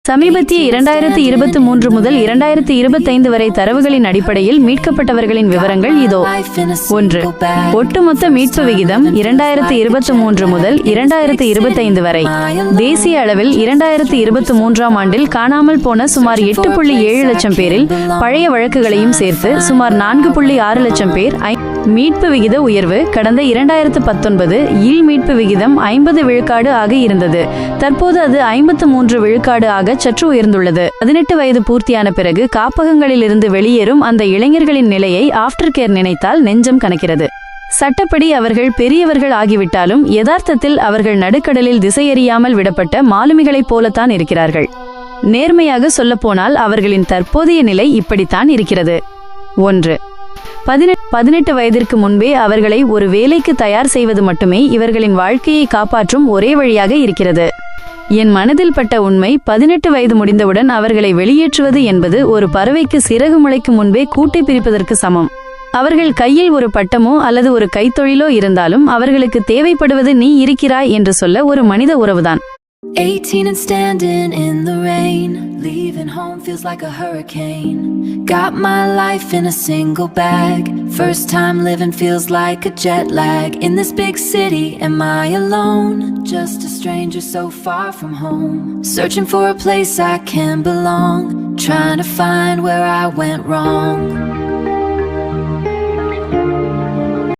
சமீபத்திய 2023 முதல் 2025 வரை தரவுகளின் அடிப்படையில் மீட்கப்பட்டவர்களின் விவரங்கள் இதோ. 1. ஒட்டுமொத்த மீட்பு விகிதம் 2023 முதல் 2025 வரை. தேசிய அளவில் 2023ஆம் ஆண்டில் காணாமல் போன சுமார் 8.7 லட்சம் பேரில் பழைய வழக்குகளையும் சேர்த்து சுமார் 4.6 லட்சம் பேர். மீட்பு விகித உயர்வு கடந்த 2019 இல் மீட்பு விகிதம் 50 விழுக்காடு ஆக இருந்தது. தற்போது அது 53 விழுக்காடு ஆக சற்று உயர்ந்துள்ளது. 18 வயது பூர்த்தியான பிறகு காப்பகங்களில் இருந்து வெளியேறும் அந்த இளைஞர்களின் நிலையை ஆஃப்டர் கேர் நினைத்தால் நெஞ்சம் கனக்கிறது. சட்டப்படி அவர்கள் பெரியவர்கள் ஆகிவிட்டாலும் யதார்த்தத்தில் அவர்கள் நடுக்கடலில் திசையறியாமல் விடப்பட்ட மாலுமிகளைப் போலத்தான் இருக்கிறார்கள். நேர்மையாக சொல்லப்போனால் அவர்களின் தற்போதைய நிலை இப்படித்தான் இருக்கிறது. 1. 18 வயதிற்கு முன்பே அவர்களை ஒரு வேலைக்கு தயார் செய்வது மட்டுமே இவர்களின் வாழ்க்கையை காப்பாற்றும் ஒரே வழியாக இருக்கிறது. என் மனதில் பட்ட உண்மை, 18 வயது முடிந்தவுடன் அவர்களை வெளியேற்றுவது என்பது ஒரு பறவைக்கு சிறகு முளைக்கும் முன்பே கூட்டை பிரிப்பதற்கு சமம். அவர்கள் கையில் ஒரு பட்டமோ அல்லது ஒரு கைத்தொழிலோ இருந்தாலும் அவர்களுக்கு தேவைப்படுவது நீ இருக்கிறாய் என்று சொல்ல ஒரு மனித உறவுதான். 18 and standing in the rain, leaving home feels like a hurricane. Got my life in a single bag, first time living feels like a jet lag. In this big city, am I alone? Just a stranger so far from home, searching for a place I can belong, trying to find where I went wrong.